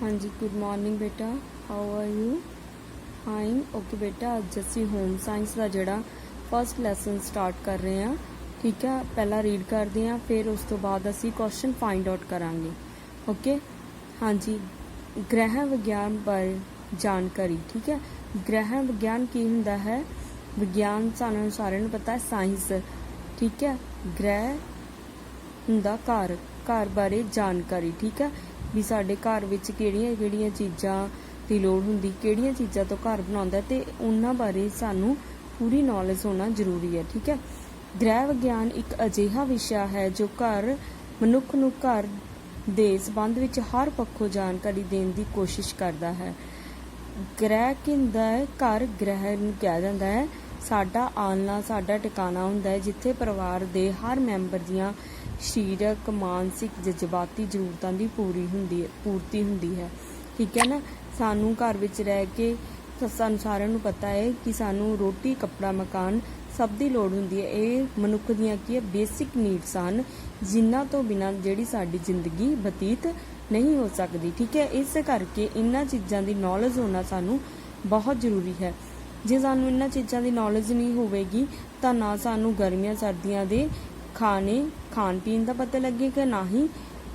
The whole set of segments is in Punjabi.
हाँ जी, गुड मॉर्निंग बेटा, how are you? Fine. Okay बेटा, अज असी होम साइंस का जोड़ा फस्ट लैसन स्टार्ट कर रहे हैं। ठीक है, पहला रीड करते हैं, फिर उस तो बाद असी क्वेश्चन फाइंड आउट करांगे। ओके, हाँ जी, ग्रह विज्ञान बारे जानकारी। ठीक है, ग्रह विज्ञान की हुंदा है? विज्ञान सानू सारिਆਂ ਨੂੰ पता है साइंस। ठीक है, ग्रह हुंदा घर, घर बारे जानकारी। ठीक है, भी साडे घर विच किहड़ियां-किहड़ियां चीज़ां दी लोड़ हुंदी, किहड़ियां चीज़ां तो घर बनाउंदा ते उन्हां बारे सानू पूरी नॉलेज होना जरूरी है। ठीक है, ग्रह विज्ञान एक अजिहा विषय है जो घर मनुख नूं घर दे संबंध विच हर पक्षों जानकारी देने की कोशिश करता है। ग्रह की हुंदा है? घर ग्रह नूं कहा जाता है साडा आलना, साडा टिकाना हुंदा है जिथे परिवार दे हर मैंबर दियां सरीरक, मानसिक, जज्बाती जरूरतों की पूर्ति हुंदी है। ठीक है ना, सानू घर विच रह के सानू सारिਆਂ ਨੂੰ पता है कि सानू रोटी, कपड़ा, मकान सब की लोड़ हुंदी है। ये मनुख दियां की है बेसिक नीड्स हैं जिन्हां तो बिना जिहड़ी साडी जिंदगी बतीत नहीं हो सकती। ठीक है, इस करके इन्हां चीज़ों की नॉलेज होना सानू बहुत जरूरी है। जे सानू इन्हां चीज़ों की नॉलेज नहीं होवेगी तो ना सानू गर्मियां सर्दियां दे खाण पीन का पता लगेगा, ना ही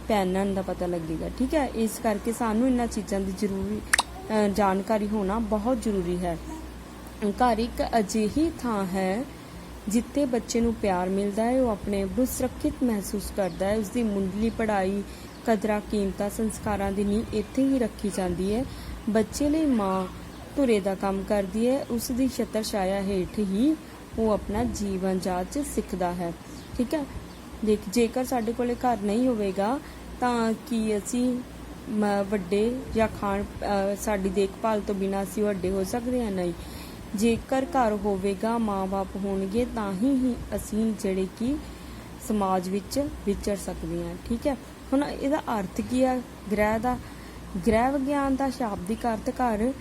पहनने का पता लगेगा। ठीक है, इस करके सानू इन्हां चीज़ों की जरूरी जानकारी होना बहुत जरूरी है। घर एक अजिही थां है जिथे बच्चे नूं प्यार मिलता है, वो अपने आप को सुरक्षित महसूस करता है। उसकी मुंडली पढ़ाई, कदरां कीमतां, संस्कारां दी नींह इत्थे ही रखी जाती है। बच्चे लिए माँ धुरे का काम करती है, उसकी छत्र छाया हेठ ही वो अपना जीवन जाच सीखता है। ठीक है, जेकर साडे कोले घर नहीं होवेगा तां कि असी वड्डे या खाण साडी देखभाल तो बिना असी वड्डे हो सकते हैं? नहीं। जेकर घर होवेगा, माँ बाप होणगे तां ही असी जिहड़े कि समाज विच विचर सकते हैं। ठीक है, हुण इहदा अर्थ की है ग्रह का? ग्रह विज्ञान का शाब्दिक अर्थ घर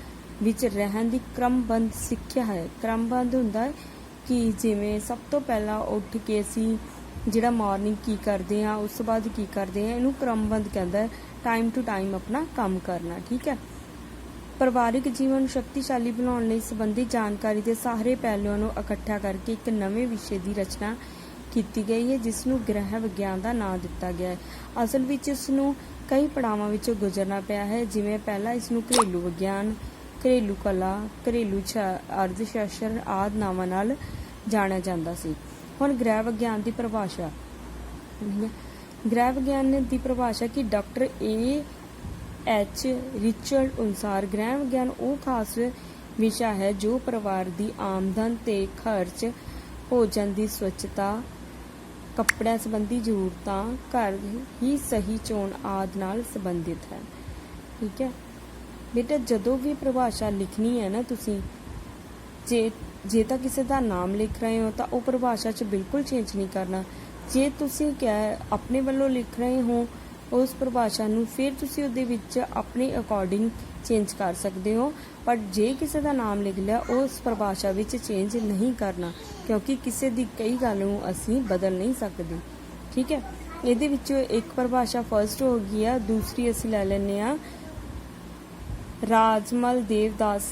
विच रहन दी क्रमबंध सिੱਖਿਆ है। क्रमबंध हुंदा है कि जिवें सब तो पहला उठ के असी जिहड़ा मॉर्निंग की करते हैं, उस बाद की करते हैं, इनू क्रमबंध कहता है। टाइम टू टाइम अपना काम करना। ठीक है, परिवारिक जीवन शक्तिशाली बनाने लई संबंधी जानकारी के सारे पहलुओं को इकट्ठा करके एक नवे विषय की रचना की गई है जिसनों ग्रह विज्ञान का नाम दिता गया है। असल में इसनों कई पड़ावां विचों गुजरना पिया है, जिवें पहला इसनों घरेलू विज्ञान, घरेलू कला, घरेलू अर्थशास्त्र आदि नावां नाल जाणिया जांदा सी। हुण ग्रह विज्ञान की परिभाषा। ग्रह विज्ञान की परिभाषा कि डॉक्टर A.H. रिचर्ड अनुसार ग्रह विज्ञान वो खास विषय है जो परिवार की आमदन ते खर्च, भोजन की स्वच्छता, कपड़े संबंधी जरूरतां, घर ही सही चोण आदि नाल संबंधित है। ठीक है बेटा, जदों भी परिभाषा लिखनी है ना तुसीं, जे तो किसी का नाम लिख रहे हो तो वह परिभाषा च बिल्कुल चेंज नहीं करना। जे तुसीं क्या अपने वालों लिख रहे हो उस परिभाषा नूं, फिर तुसीं उहदे विच अपने अकॉर्डिंग चेंज कर सकते हो। पर जे किसी का नाम लिख लिया उस परिभाषा विच चेंज नहीं करना, क्योंकि किसी की कई गल नूं असीं बदल नहीं सकते। ठीक है, इहदे विचों एक परिभाषा फर्स्ट हो गई है, दूसरी असीं लै लैंदे आ राजमल देवदास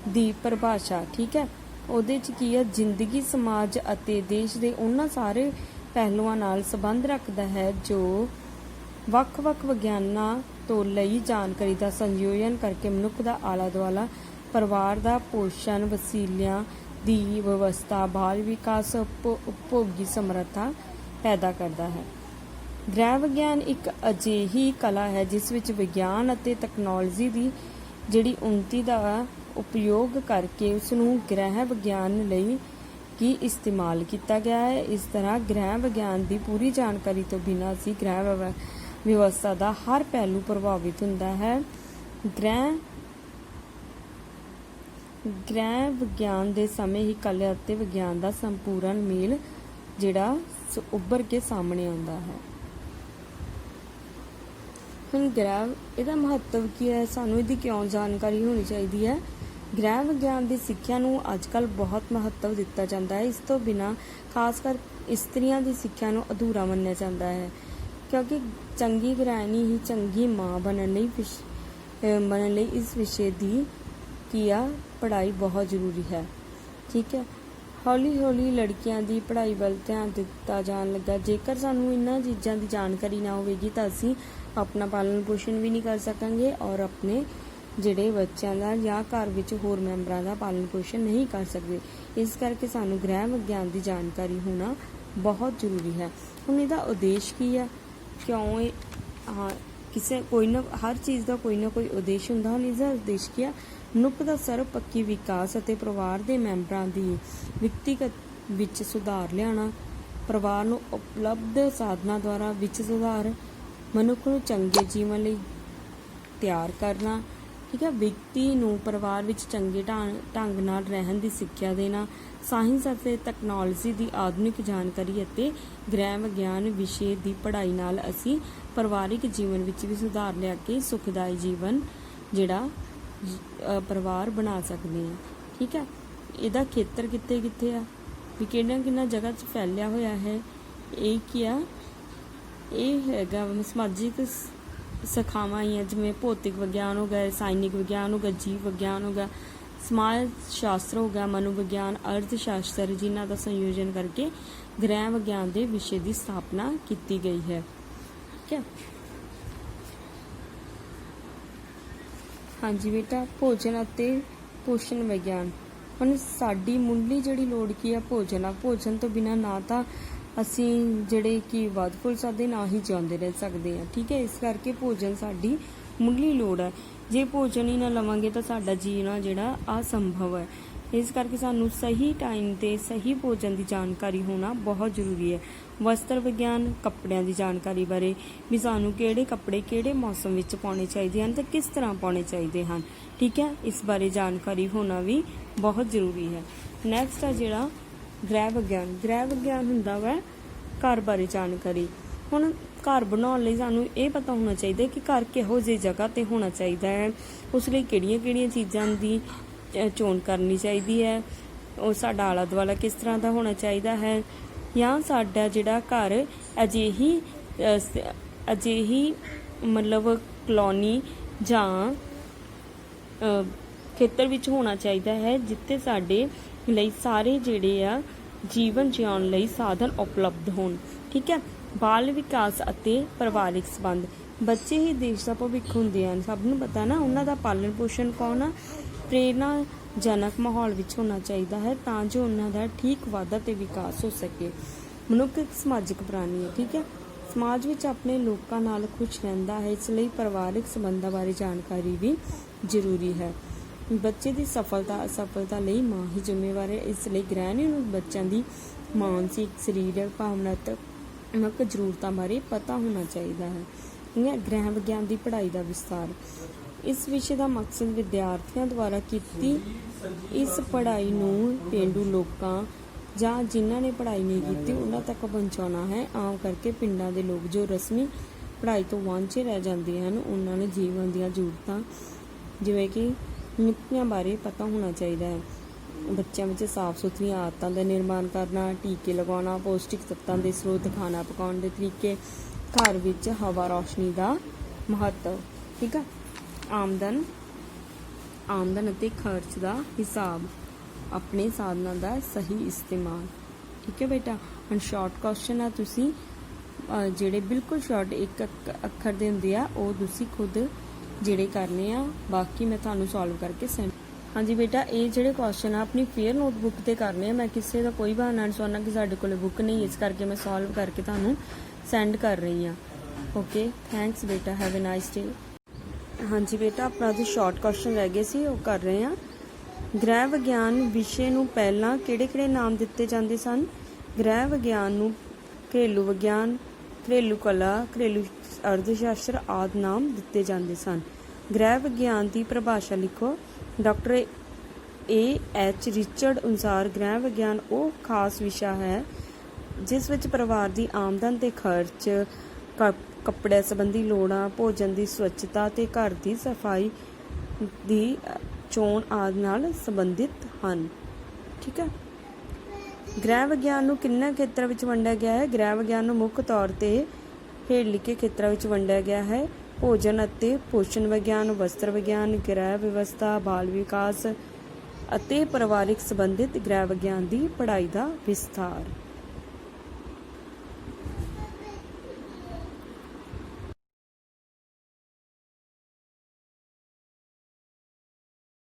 दी परिभाषा। ठीक है, ਉਹਦੇ 'ਚ ਕੀ ਹੈ, ਜ਼ਿੰਦਗੀ, समाज ਅਤੇ देश ਦੇ ਉਹਨਾਂ ਸਾਰੇ ਪਹਿਲੂਆਂ ਨਾਲ ਸੰਬੰਧ ਰੱਖਦਾ ਹੈ ਜੋ ਵੱਖ-ਵੱਖ ਵਿਗਿਆਨਾਂ ਤੋਂ ਲਈ ਜਾਣਕਾਰੀ ਦਾ ਸੰਯੋਜਨ ਕਰਕੇ ਮਨੁੱਖ ਦਾ ਆਲਾ ਦੁਆਲਾ, ਪਰਿਵਾਰ ਦਾ ਪੋਸ਼ਣ, ਵਸੀਲਿਆਂ ਦੀ ਵਿਵਸਥਾ, ਬਾਲ ਵਿਕਾਸ, ਉਪਭੋਗੀ ਸਮਰੱਥਾ ਪੈਦਾ ਕਰਦਾ ਹੈ। ਗ੍ਰਹਿ ਵਿਗਿਆਨ ਇੱਕ ਅਜਿਹੀ ਕਲਾ ਹੈ ਜਿਸ ਵਿੱਚ ਵਿਗਿਆਨ ਅਤੇ ਤਕਨੋਲੋਜੀ ਦੀ ਜਿਹੜੀ ਉੱਨਤੀ ਦਾ उपयोग करके उसनूं ग्रह विज्ञान लई की इस्तेमाल किया गया है। इस तरह ग्रह विज्ञान की पूरी जानकारी तो बिना असीं ग्रह व्यवस्था का हर पहलू प्रभावित हुंदा है। ग्रह विज्ञान के समय ही कला ਅਤੇ विज्ञान का संपूर्ण मेल जिहड़ा उभर के सामने आउंदा है। हुण ग्रह इहदा महत्व की है, सानूं इहदी क्यों जानकारी होनी चाहिए है? ग्रह विज्ञान की सिक्ख्या नूं अजकल बहुत महत्व दिता जाता है। इस तो बिना खासकर इस्त्रियां की सिक्ख्या नूं अधूरा मन्निया जाता है, क्योंकि चंगी गृहिणी ही चंगी माँ बनने ਬਣਨ ਲਈ ਇਸ ਵਿਸ਼ੇ ਦੀ ਕੀ ਆ ਪੜ੍ਹਾਈ ਬਹੁਤ ਜ਼ਰੂਰੀ ਹੈ। ਠੀਕ ਹੈ, ਹੌਲੀ ਹੌਲੀ ਲੜਕੀਆਂ ਦੀ ਪੜ੍ਹਾਈ ਵੱਲ ਧਿਆਨ ਦਿੱਤਾ ਜਾਣ ਲੱਗਾ। ਜੇਕਰ ਸਾਨੂੰ ਇਹਨਾਂ ਚੀਜ਼ਾਂ ਦੀ ਜਾਣਕਾਰੀ ਨਾ ਹੋਵੇਗੀ ਤਾਂ ਅਸੀਂ ਆਪਣਾ ਪਾਲਣ ਪੋਸ਼ਣ ਵੀ ਨਹੀਂ ਕਰ ਸਕਾਂਗੇ ਔਰ ਆਪਣੇ ਜਿਹੜੇ ਬੱਚਿਆਂ ਦਾ ਜਾਂ ਘਰ ਵਿੱਚ ਹੋਰ ਮੈਂਬਰਾਂ ਦਾ ਪਾਲਣ ਪੋਸ਼ਣ ਨਹੀਂ ਕਰ ਸਕਦੇ। ਇਸ ਕਰਕੇ ਸਾਨੂੰ ਗ੍ਰਹਿ ਵਿਗਿਆਨ ਦੀ ਜਾਣਕਾਰੀ ਹੋਣਾ ਬਹੁਤ ਜ਼ਰੂਰੀ ਹੈ। ਹੁਣ ਇਹਦਾ ਉਦੇਸ਼ ਕੀ ਆ, ਕਿਉਂ ਇਹ ਕੋਈ ਨਾ ਹਰ ਚੀਜ਼ ਦਾ ਕੋਈ ਨਾ ਕੋਈ ਉਦੇਸ਼ ਹੁੰਦਾ। ਹੁਣ ਇਸਦਾ ਉਦੇਸ਼ ਕੀ ਆ, ਮਨੁੱਖ ਦਾ ਸਰਵਪੱਖੀ ਵਿਕਾਸ ਅਤੇ ਪਰਿਵਾਰ ਦੇ ਮੈਂਬਰਾਂ ਦੀ ਵਿਅਕਤੀਗਤ ਵਿੱਚ ਸੁਧਾਰ ਲਿਆਉਣਾ, ਪਰਿਵਾਰ ਨੂੰ ਉਪਲਬਧ ਸਾਧਨਾਂ ਦੁਆਰਾ ਵਿੱਚ ਸੁਧਾਰ, ਮਨੁੱਖ ਨੂੰ ਚੰਗੇ ਜੀਵਨ ਲਈ ਤਿਆਰ ਕਰਨਾ। ਠੀਕ ਹੈ, ਵਿਅਕਤੀ ਨੂੰ ਪਰਿਵਾਰ ਵਿੱਚ ਚੰਗੇ ਢੰਗ ਨਾਲ ਰਹਿਣ ਦੀ ਸਿੱਖਿਆ ਦੇਣਾ, ਸਾਇੰਸ ਅਤੇ ਤਕਨਾਲੋਜੀ ਦੀ ਆਧੁਨਿਕ ਜਾਣਕਾਰੀ ਅਤੇ ਗ੍ਰਹਿ ਵਿਗਿਆਨ ਵਿਸ਼ੇ ਦੀ ਪੜ੍ਹਾਈ ਨਾਲ ਅਸੀਂ ਪਰਿਵਾਰਿਕ ਜੀਵਨ ਵਿੱਚ ਵੀ ਸੁਧਾਰ ਲਿਆ ਕੇ ਸੁਖਦਾਈ ਜੀਵਨ ਜਿਹੜਾ ਪਰਿਵਾਰ ਬਣਾ ਸਕਦੇ ਹਾਂ। ਠੀਕ ਹੈ, ਇਹਦਾ ਖੇਤਰ ਕਿੱਥੇ ਕਿੱਥੇ ਆ ਵੀ ਕਿਹਨਾਂ ਜਗ੍ਹਾ 'ਚ ਫੈਲਿਆ ਹੋਇਆ ਹੈ। ਇਹ ਕੀ ਆ, ਇਹ ਹੈਗਾ ਸਮਾਜਿਕ ਸ਼ਾਖਾਵਾਂ ਹੀ ਆ, ਜਿਵੇਂ ਭੌਤਿਕ ਵਿਗਿਆਨ ਹੋ ਗਿਆ, ਰਸਾਇਣਿਕ ਵਿਗਿਆਨ ਹੋ ਗਿਆ, ਜੀਵ ਵਿਗਿਆਨ ਹੋ ਗਿਆ, ਸਮਾਜ ਸ਼ਾਸਤਰ ਹੋ ਗਿਆ, ਮਨੋਵਿਗਿਆਨ, ਅਰਥ ਸ਼ਾਸਤਰ, ਜਿਨ੍ਹਾਂ ਦਾ ਸੰਯੋਜਨ ਕਰਕੇ ਗ੍ਰਹਿ ਵਿਗਿਆਨ ਦੇ ਵਿਸ਼ੇ ਦੀ ਸਥਾਪਨਾ ਕੀਤੀ ਗਈ ਹੈ। ਠੀਕ ਹੈ, ਹਾਂਜੀ ਬੇਟਾ, ਭੋਜਨ ਅਤੇ ਪੋਸ਼ਣ ਵਿਗਿਆਨ। ਹੁਣ ਸਾਡੀ ਮੁੱਢਲੀ ਜਿਹੜੀ ਲੋੜ ਕੀ ਆ, ਭੋਜਨ ਆ। ਭੋਜਨ ਤੋਂ ਬਿਨਾਂ ਨਾ ਤਾਂ ਅਸੀਂ ਜਿਹੜੇ ਕਿ ਵੱਧ ਫੁੱਲ ਸਕਦੇ, ਨਾ ਹੀ ਜਿਉਂਦੇ ਰਹਿ ਸਕਦੇ ਹਾਂ। ਠੀਕ ਹੈ, ਇਸ ਕਰਕੇ ਭੋਜਨ ਸਾਡੀ ਮੁੱਢਲੀ ਲੋੜ ਹੈ। ਜੇ ਭੋਜਨ ਹੀ ਨਾ ਲਵਾਂਗੇ ਤਾਂ ਸਾਡਾ ਜੀਣਾ ਜਿਹੜਾ ਅਸੰਭਵ ਹੈ। ਇਸ ਕਰਕੇ ਸਾਨੂੰ ਸਹੀ ਟਾਈਮ 'ਤੇ ਸਹੀ ਭੋਜਨ ਦੀ ਜਾਣਕਾਰੀ ਹੋਣਾ ਬਹੁਤ ਜ਼ਰੂਰੀ ਹੈ। ਵਸਤਰ ਵਿਗਿਆਨ, ਕੱਪੜਿਆਂ ਦੀ ਜਾਣਕਾਰੀ ਬਾਰੇ ਵੀ ਸਾਨੂੰ ਕਿਹੜੇ ਕੱਪੜੇ ਕਿਹੜੇ ਮੌਸਮ ਵਿੱਚ ਪਾਉਣੇ ਚਾਹੀਦੇ ਹਨ ਅਤੇ ਕਿਸ ਤਰ੍ਹਾਂ ਪਾਉਣੇ ਚਾਹੀਦੇ ਹਨ। ਠੀਕ ਹੈ, ਇਸ ਬਾਰੇ ਜਾਣਕਾਰੀ ਹੋਣਾ ਵੀ ਬਹੁਤ ਜ਼ਰੂਰੀ ਹੈ। ਨੈਕਸਟ ਆ ਜਿਹੜਾ ਗ੍ਰਹਿ ਵਿਗਿਆਨ। ਗ੍ਰਹਿ ਵਿਗਿਆਨ ਹੁੰਦਾ ਵਾ ਘਰ ਬਾਰੇ ਜਾਣਕਾਰੀ। ਹੁਣ ਘਰ ਬਣਾਉਣ ਲਈ ਸਾਨੂੰ ਇਹ ਪਤਾ ਹੋਣਾ ਚਾਹੀਦਾ ਕਿ ਘਰ ਕਿਹੋ ਜਿਹੀ ਜਗ੍ਹਾ 'ਤੇ ਹੋਣਾ ਚਾਹੀਦਾ ਹੈ, ਉਸ ਲਈ ਕਿਹੜੀਆਂ ਚੀਜ਼ਾਂ ਦੀ ਚੋਣ ਕਰਨੀ ਚਾਹੀਦੀ ਹੈ, ਉਹ ਸਾਡਾ ਆਲਾ ਦੁਆਲਾ ਕਿਸ ਤਰ੍ਹਾਂ ਦਾ ਹੋਣਾ ਚਾਹੀਦਾ ਹੈ, ਜਾਂ ਸਾਡਾ ਜਿਹੜਾ ਘਰ ਅਜਿਹੀ ਮਤਲਬ ਕਲੋਨੀ ਜਾਂ ਖੇਤਰ ਵਿੱਚ ਹੋਣਾ ਚਾਹੀਦਾ ਹੈ ਜਿੱਥੇ ਸਾਡੇ ਲਈ ਸਾਰੇ ਜਿਹੜੇ ਆ ਜੀਵਨ ਜਿਉਣ ਲਈ ਸਾਧਨ ਉਪਲਬਧ ਹੋਣ। ਠੀਕ ਹੈ, ਬਾਲ ਵਿਕਾਸ ਅਤੇ ਪਰਿਵਾਰਿਕ ਸੰਬੰਧ। ਬੱਚੇ ਹੀ ਦੇਸ਼ ਦਾ ਭਵਿੱਖ ਹੁੰਦੇ ਹਨ, ਸਭ ਨੂੰ ਪਤਾ ਨਾ। ਉਹਨਾਂ ਦਾ ਪਾਲਣ ਪੋਸ਼ਣ ਕੌਣ ਆ, ਪ੍ਰੇਰਨਾਜਨਕ ਮਾਹੌਲ ਵਿੱਚ ਹੋਣਾ ਚਾਹੀਦਾ ਹੈ ਤਾਂ ਜੋ ਉਹਨਾਂ ਦਾ ਠੀਕ ਵਾਧਾ ਤੇ ਵਿਕਾਸ ਹੋ ਸਕੇ। ਮਨੁੱਖ ਇੱਕ ਸਮਾਜਿਕ ਪ੍ਰਾਣੀ ਹੈ। ਠੀਕ ਹੈ, ਸਮਾਜ ਵਿੱਚ ਆਪਣੇ ਲੋਕਾਂ ਨਾਲ ਖੁਸ਼ ਰਹਿੰਦਾ ਹੈ, ਇਸ ਲਈ ਪਰਿਵਾਰਿਕ ਸੰਬੰਧਾਂ ਬਾਰੇ ਜਾਣਕਾਰੀ ਵੀ ਜ਼ਰੂਰੀ ਹੈ। ਬੱਚੇ ਦੀ ਸਫਲਤਾ ਅਸਫਲਤਾ ਲਈ ਮਾਂ ਹੀ ਜ਼ਿੰਮੇਵਾਰ ਹੈ, ਇਸ ਲਈ ਗ੍ਰਹਿਣੀ ਨੂੰ ਬੱਚਿਆਂ ਦੀ ਮਾਨਸਿਕ, ਸਰੀਰਕ, ਭਾਵਨਾਤਮਕ ਜ਼ਰੂਰਤਾਂ ਬਾਰੇ ਪਤਾ ਹੋਣਾ ਚਾਹੀਦਾ ਹੈ। ਗ੍ਰਹਿ ਵਿਗਿਆਨ ਦੀ ਪੜ੍ਹਾਈ ਦਾ ਵਿਸਤਾਰ। ਇਸ ਵਿਸ਼ੇ ਦਾ ਮਕਸਦ ਵਿਦਿਆਰਥੀਆਂ ਦੁਆਰਾ ਕੀਤੀ ਇਸ ਪੜ੍ਹਾਈ ਨੂੰ ਪੇਂਡੂ ਲੋਕਾਂ ਜਾਂ ਜਿਨ੍ਹਾਂ ਨੇ ਪੜ੍ਹਾਈ ਨਹੀਂ ਕੀਤੀ ਉਹਨਾਂ ਤੱਕ ਪਹੁੰਚਾਉਣਾ ਹੈ। ਆਮ ਕਰਕੇ ਪਿੰਡਾਂ ਦੇ ਲੋਕ ਜੋ ਰਸਮੀ ਪੜ੍ਹਾਈ ਤੋਂ ਵਾਂਝੇ ਰਹਿ ਜਾਂਦੇ ਹਨ, ਉਹਨਾਂ ਨੂੰ ਜੀਵਨ ਦੀਆਂ ਜ਼ਰੂਰਤਾਂ ਜਿਵੇਂ ਕਿ ਨੀਤੀਆਂ ਬਾਰੇ ਪਤਾ ਹੋਣਾ ਚਾਹੀਦਾ ਹੈ। ਬੱਚਿਆਂ ਵਿੱਚ ਸਾਫ਼ ਸੁਥਰੀਆਂ ਆਦਤਾਂ ਦਾ ਨਿਰਮਾਣ ਕਰਨਾ, ਟੀਕੇ ਲਗਾਉਣਾ, ਪੌਸ਼ਟਿਕ ਤੱਤਾਂ ਦੇ ਸਰੋਤ, ਖਾਣਾ ਪਕਾਉਣ ਦੇ ਤਰੀਕੇ, ਘਰ ਵਿੱਚ ਹਵਾ ਰੌਸ਼ਨੀ ਦਾ ਮਹੱਤਵ। ਠੀਕ ਆ, ਆਮਦਨ ਅਤੇ ਖਰਚ ਦਾ ਹਿਸਾਬ, ਆਪਣੇ ਸਾਧਨਾਂ ਦਾ ਸਹੀ ਇਸਤੇਮਾਲ। ਠੀਕ ਹੈ ਬੇਟਾ, ਹੁਣ ਸ਼ਾਰਟ ਕੁਐਸਚਨ ਆ, ਤੁਸੀਂ ਜਿਹੜੇ ਬਿਲਕੁਲ ਸ਼ਾਰਟ ਇੱਕ ਅੱਖਰ ਦੇ ਹੁੰਦੇ ਆ ਉਹ ਤੁਸੀਂ ਖੁਦ ਜਿਹੜੇ ਕਰਨੇ ਆ, ਬਾਕੀ ਮੈਂ ਤੁਹਾਨੂੰ ਸੋਲਵ ਕਰਕੇ ਸੈਂਡ। ਹਾਂਜੀ ਬੇਟਾ, ਇਹ ਜਿਹੜੇ ਕੁਐਸਚਨ ਆ ਆਪਣੀ ਫੇਅਰ ਨੋਟਬੁੱਕ ਤੇ ਕਰਨੇ ਆ। ਮੈਂ ਕਿਸੇ ਦਾ ਕੋਈ ਬਹਾਨਾ ਨਹੀਂ ਸੁਣਨਾ ਕਿ ਸਾਡੇ ਕੋਲ ਬੁੱਕ ਨਹੀਂ, ਇਸ ਕਰਕੇ ਮੈਂ ਸੋਲਵ ਕਰਕੇ ਤੁਹਾਨੂੰ ਸੈਂਡ ਕਰ ਰਹੀ ਹਾਂ। ਓਕੇ, ਥੈਂਕਸ ਬੇਟਾ, ਹੈਵ ਅ ਨਾਈਸ ਡੇ। ਹਾਂਜੀ ਬੇਟਾ, ਆਪਣਾ ਜੋ ਸ਼ਾਰਟ ਕੁਐਸਚਨ ਰਹਿ ਗਏ ਸੀ ਉਹ ਕਰ ਰਹੇ ਹਾਂ। ਗ੍ਰਹਿ ਵਿਗਿਆਨ ਵਿਸ਼ੇ ਨੂੰ ਪਹਿਲਾਂ ਕਿਹੜੇ ਨਾਮ ਦਿੱਤੇ ਜਾਂਦੇ ਸਨ? ਗ੍ਰਹਿ ਵਿਗਿਆਨ ਨੂੰ ਘਰੇਲੂ ਵਿਗਿਆਨ, ਘਰੇਲੂ ਕਲਾ, ਘਰੇਲੂ ਅਰਥ ਸ਼ਾਸਤਰ ਆਦਿ ਨਾਮ ਦਿੱਤੇ ਜਾਂਦੇ ਸਨ। ਗ੍ਰਹਿ ਵਿਗਿਆਨ ਦੀ ਪਰਿਭਾਸ਼ਾ ਲਿਖੋ। Doctor A.H. ਰਿਚਰਡ ਅਨੁਸਾਰ ਗ੍ਰਹਿ ਵਿਗਿਆਨ ਉਹ ਖਾਸ ਵਿਸ਼ਾ ਹੈ ਜਿਸ ਵਿੱਚ ਪਰਿਵਾਰ ਦੀ ਆਮਦਨ ਤੇ ਖਰਚ, ਕੱਪੜਿਆਂ ਸੰਬੰਧੀ ਲੋੜਾਂ, ਭੋਜਨ ਦੀ ਸਵੱਛਤਾ ਤੇ ਘਰ ਦੀ ਸਫਾਈ ਦੀ ਚੋਣ ਆਦਿ ਨਾਲ ਸੰਬੰਧਿਤ ਹਨ। ਠੀਕ ਹੈ, ਗ੍ਰਹਿ ਵਿਗਿਆਨ ਨੂੰ ਕਿੰਨੇ ਖੇਤਰਾਂ ਵਿੱਚ ਵੰਡਿਆ ਗਿਆ ਹੈ? ਗ੍ਰਹਿ ਵਿਗਿਆਨ ਨੂੰ ਮੁੱਖ ਤੌਰ 'ਤੇ ਹੇਠ ਲਿਖੇ ਖੇਤਰਾਂ ਵਿੱਚ ਵੰਡਿਆ ਗਿਆ ਹੈ। ਭੋਜਨ ਅਤੇ ਪੋਸ਼ਣ ਵਿਗਿਆਨ, ਵਸਤਰ ਵਿਗਿਆਨ, ਗ੍ਰਹਿ ਵਿਵਸਥਾ, ਬਾਲ ਵਿਕਾਸ ਅਤੇ ਪਰਿਵਾਰਿਕ ਸੰਬੰਧਿਤ ਗ੍ਰਹਿ ਵਿਗਿਆਨ ਦੀ ਪੜ੍ਹਾਈ ਦਾ ਵਿਸਥਾਰ।